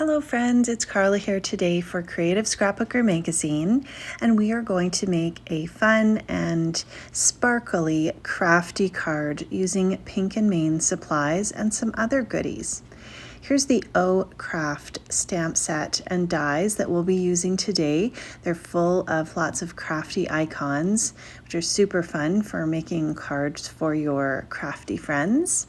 Hello friends, it's Karla here today for Creative Scrapbooker Magazine, and we are going to make a fun and sparkly crafty card using Pink and Main supplies and some other goodies. Here's the O Craft stamp set and dies that we'll be using today. They're full of lots of crafty icons, which are super fun for making cards for your crafty friends.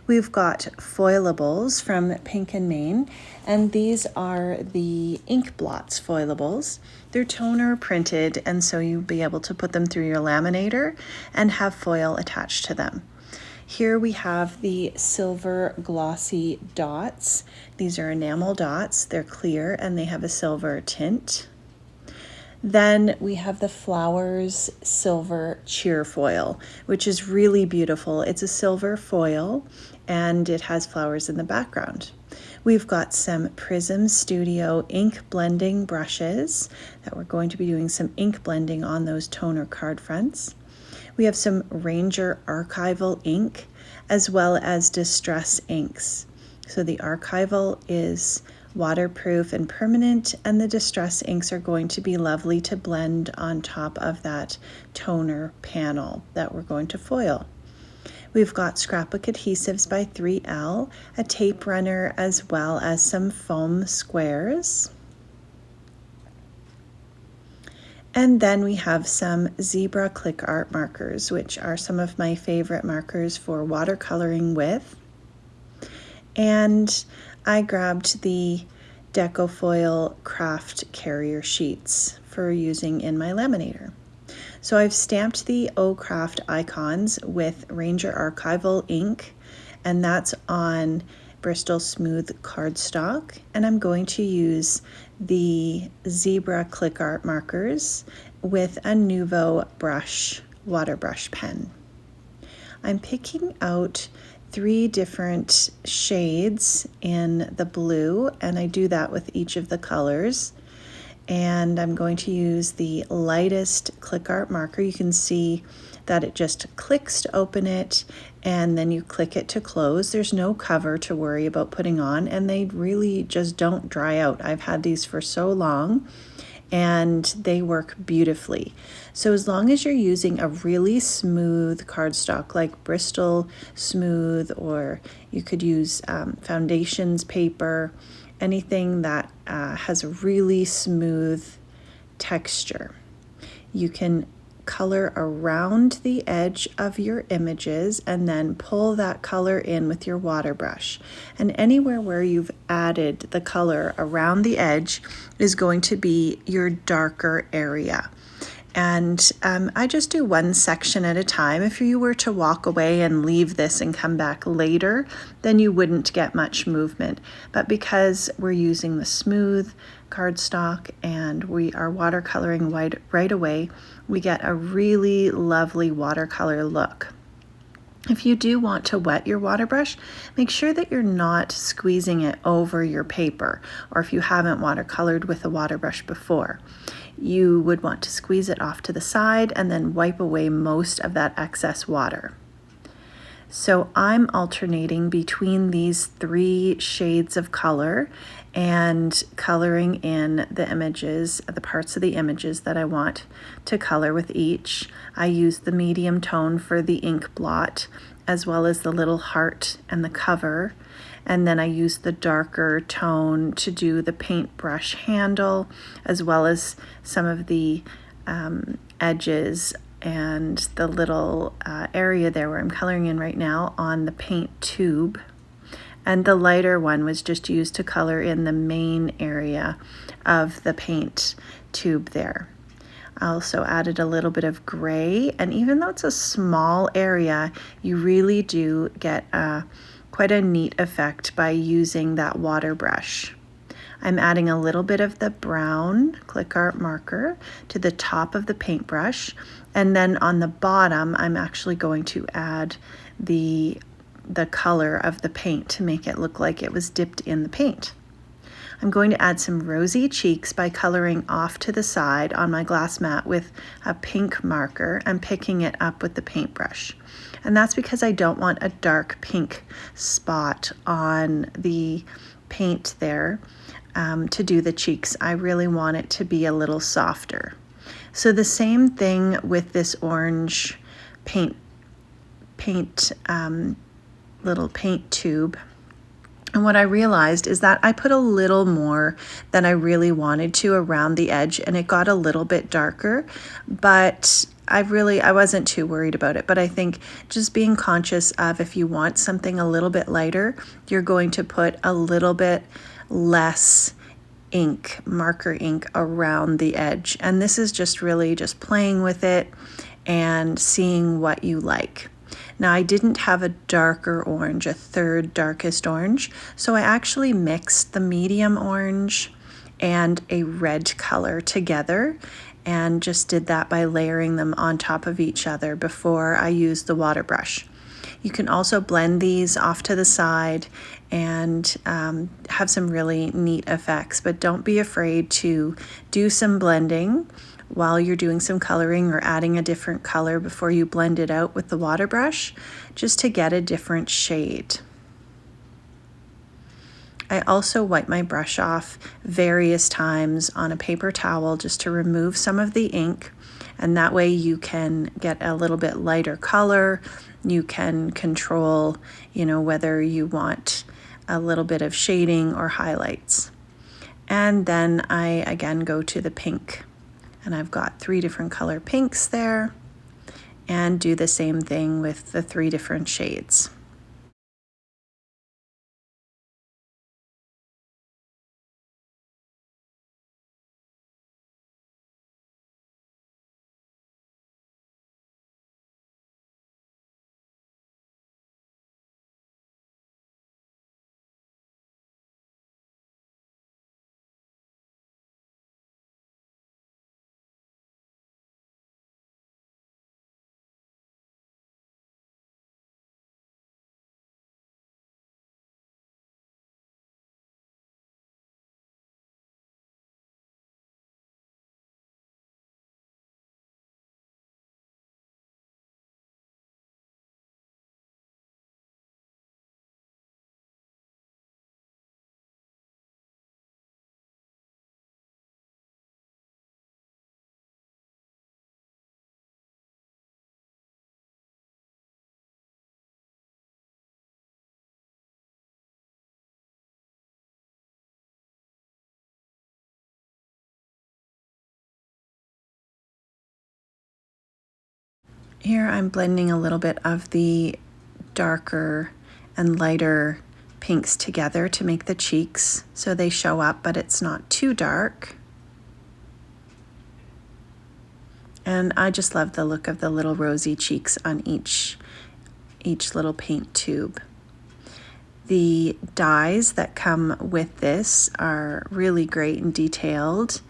We've got Foilables from Pink and Main, and these are the ink blots foilables. They're toner printed, and so you'll be able to put them through your laminator and have foil attached to them. Here we have the silver glossy dots. These are enamel dots. They're clear and they have a silver tint. Then we have the Flowers Silver Cheerfoil, which is really beautiful. It's a silver foil and it has flowers in the background. We've got some Prism Studio ink blending brushes that we're going to be doing some ink blending on those toner card fronts. We have some Ranger Archival ink as well as Distress inks. So the Archival is waterproof and permanent, and the Distress inks are going to be lovely to blend on top of that toner panel that we're going to foil. We've got Scrapbook Adhesives by 3L, a tape runner, as well as some foam squares. And then we have some Zebra ClickArt markers, which are some of my favorite markers for watercoloring with. And I grabbed the Decofoil craft carrier sheets for using in my laminator. So I've stamped the O Craft icons with Ranger Archival ink, and that's on Bristol Smooth cardstock, and I'm going to use the Zebra ClickArt markers with a Nuvo brush, water brush pen. I'm picking out 3 different shades in the blue, and I do that with each of the colors. And I'm going to use the lightest ClickArt marker. You can see that it just clicks to open it, and then you click it to close. There's no cover to worry about putting on, and they really just don't dry out. I've had these for so long, and they work beautifully. So as long as you're using a really smooth cardstock like Bristol Smooth, or you could use foundations paper, anything that has a really smooth texture. You can color around the edge of your images and then pull that color in with your water brush. And anywhere where you've added the color around the edge is going to be your darker area. And I just do one section at a time. If you were to walk away and leave this and come back later, then you wouldn't get much movement. But because we're using the smooth cardstock and we are watercoloring right away, we get a really lovely watercolor look. If you do want to wet your water brush, make sure that you're not squeezing it over your paper, or if you haven't watercolored with a water brush before. You would want to squeeze it off to the side and then wipe away most of that excess water. So I'm alternating between these 3 shades of color and coloring in the images, the parts of the images that I want to color with each. I use the medium tone for the ink blot, as well as the little heart and the cover. And then I use the darker tone to do the paintbrush handle, as well as some of the edges and the little area there where I'm coloring in right now on the paint tube. And the lighter one was just used to color in the main area of the paint tube there. I also added a little bit of gray, and even though it's a small area, you really do get quite a neat effect by using that water brush. I'm adding a little bit of the brown ClickArt marker to the top of the paintbrush, and then on the bottom I'm actually going to add the color of the paint to make it look like it was dipped in the paint. I'm going to add some rosy cheeks by coloring off to the side on my glass mat with a pink marker and picking it up with the paintbrush. And that's because I don't want a dark pink spot on the paint there. to do the cheeks. I really want it to be a little softer. So the same thing with this orange little paint tube. And what I realized is that I put a little more than I really wanted to around the edge, and it got a little bit darker, but I wasn't too worried about it. But I think just being conscious of, if you want something a little bit lighter, you're going to put a little bit less ink, marker ink, around the edge. And this is just really just playing with it and seeing what you like. Now, I didn't have a darker orange, a third darkest orange, so I actually mixed the medium orange and a red color together, and just did that by layering them on top of each other before I used the water brush. You can also blend these off to the side and have some really neat effects, but don't be afraid to do some blending while you're doing some coloring or adding a different color before you blend it out with the water brush, just to get a different shade. I also wipe my brush off various times on a paper towel just to remove some of the ink, and that way you can get a little bit lighter color. You can control, whether you want a little bit of shading or highlights. And then I again go to the pink, and I've got 3 different color pinks there, and do the same thing with the 3 different shades. Here I'm blending a little bit of the darker and lighter pinks together to make the cheeks so they show up, but it's not too dark. And I just love the look of the little rosy cheeks on each little paint tube. The dies that come with this are really great and detailed.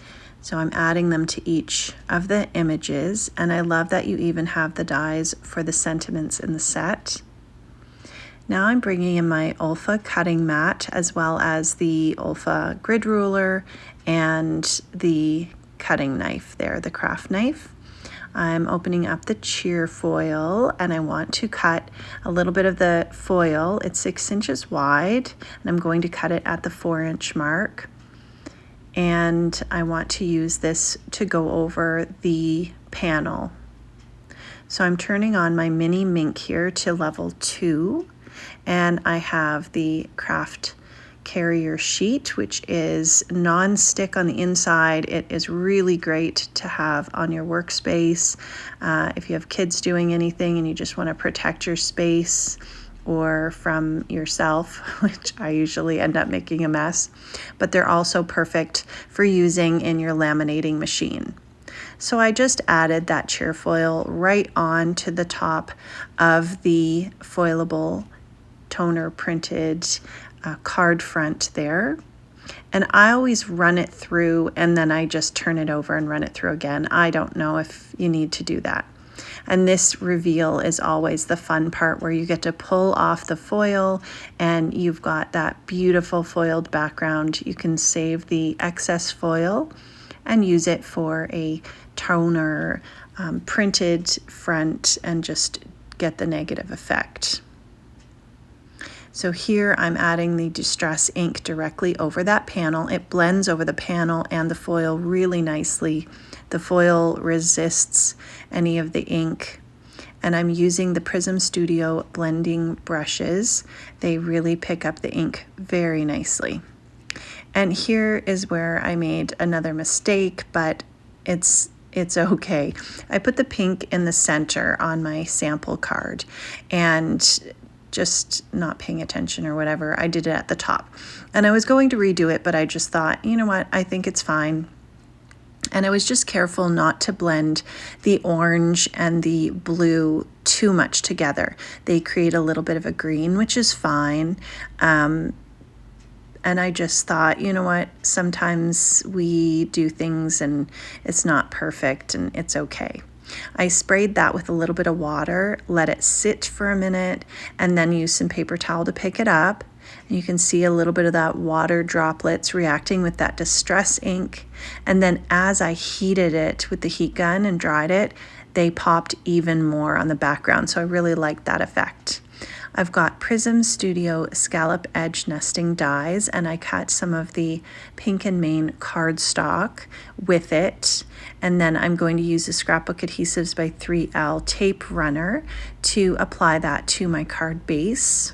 So I'm adding them to each of the images, and I love that you even have the dies for the sentiments in the set. Now I'm bringing in my OLFA cutting mat, as well as the OLFA grid ruler and the cutting knife there, the craft knife. I'm opening up the Cheerfoil, and I want to cut a little bit of the foil. It's 6 inches wide, and I'm going to cut it at the 4-inch mark. And I want to use this to go over the panel. So I'm turning on my mini Mink here to level 2, and I have the craft carrier sheet, which is non-stick on the inside. It is really great to have on your workspace if you have kids doing anything and you just want to protect your space or from yourself, which I usually end up making a mess, but they're also perfect for using in your laminating machine. So I just added that Cheerfoil right on to the top of the Foilable toner printed card front there. And I always run it through and then I just turn it over and run it through again. I don't know if you need to do that. And this reveal is always the fun part, where you get to pull off the foil and you've got that beautiful foiled background. You can save the excess foil and use it for a toner printed front and just get the negative effect. So here I'm adding the Distress ink directly over that panel. It blends over the panel and the foil really nicely. The foil resists any of the ink. And I'm using the Prism Studio blending brushes. They really pick up the ink very nicely. And here is where I made another mistake, but it's okay. I put the pink in the center on my sample card, and just not paying attention or whatever, I did it at the top. And I was going to redo it, but I just thought, you know what, I think it's fine. And I was just careful not to blend the orange and the blue too much together. They create a little bit of a green, which is fine. And I just thought, you know what, sometimes we do things and it's not perfect and it's okay. I sprayed that with a little bit of water, let it sit for a minute, and then use some paper towel to pick it up. And you can see a little bit of that water droplets reacting with that Distress ink. And then as I heated it with the heat gun and dried it, they popped even more on the background. So I really liked that effect. I've got Prism Studio Scallop Edge Nesting dies, and I cut some of the Pink and Main cardstock with it. And then I'm going to use the Scrapbook Adhesives by 3L tape runner to apply that to my card base.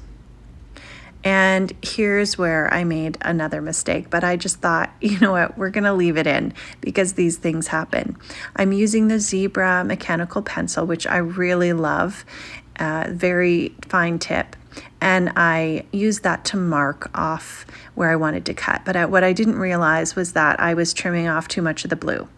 And here's where I made another mistake, but I just thought, you know what, we're gonna leave it in because these things happen. I'm using the Zebra mechanical pencil, which I really love, very fine tip. And I used that to mark off where I wanted to cut. But what I didn't realize was that I was trimming off too much of the blue.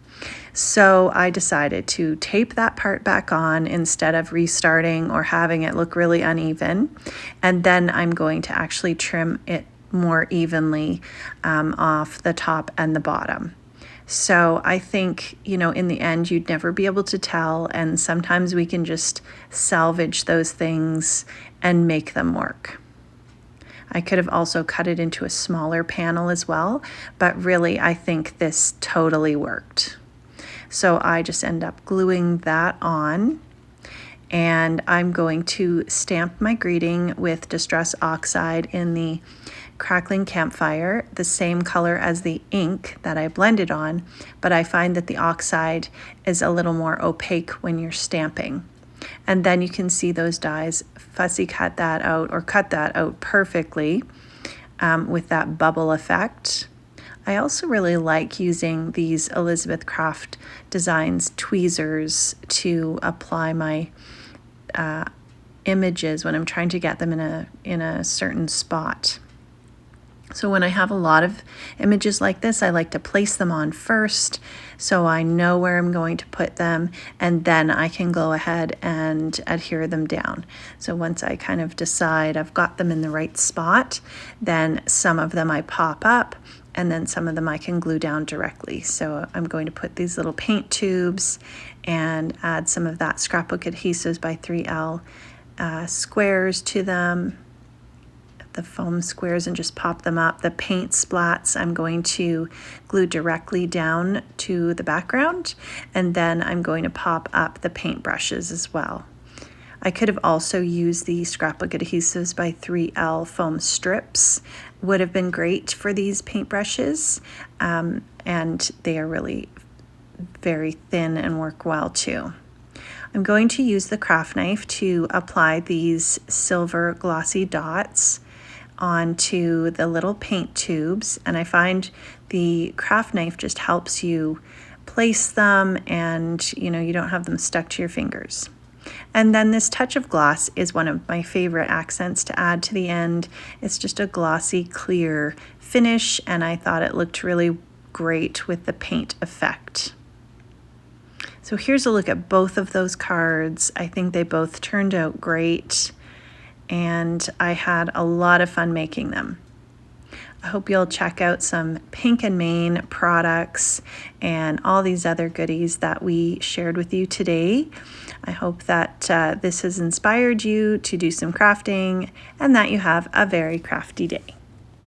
So I decided to tape that part back on instead of restarting or having it look really uneven. And then I'm going to actually trim it more evenly off the top and the bottom. So I think, you know, in the end, you'd never be able to tell. And sometimes we can just salvage those things and make them work. I could have also cut it into a smaller panel as well, but really I think this totally worked. So I just end up gluing that on, and I'm going to stamp my greeting with Distress Oxide in the Crackling Campfire, the same color as the ink that I blended on, but I find that the oxide is a little more opaque when you're stamping. And then you can see those dies fussy cut that out or cut that out perfectly with that bubble effect. I also really like using these Elizabeth Craft Designs tweezers to apply my images when I'm trying to get them in a certain spot. So when I have a lot of images like this, I like to place them on first so I know where I'm going to put them, and then I can go ahead and adhere them down. So once I kind of decide I've got them in the right spot, then some of them I pop up, and then some of them I can glue down directly. So I'm going to put these little paint tubes and add some of that Scrapbook Adhesives by 3L squares to them, the foam squares, and just pop them up. The paint splats I'm going to glue directly down to the background, and then I'm going to pop up the paint brushes as well. I could have also used the Scrapbook Adhesives by 3L foam strips. Would have been great for these paintbrushes, and they are really very thin and work well too. I'm going to use the craft knife to apply these silver glossy dots onto the little paint tubes, and I find the craft knife just helps you place them, and you know, you don't have them stuck to your fingers. And then this touch of gloss is one of my favorite accents to add to the end. It's just a glossy clear finish, and I thought it looked really great with the paint effect. So here's a look at both of those cards. I think they both turned out great, and I had a lot of fun making them. I hope you'll check out some Pink and Main products and all these other goodies that we shared with you today. I hope that this has inspired you to do some crafting and that you have a very crafty day.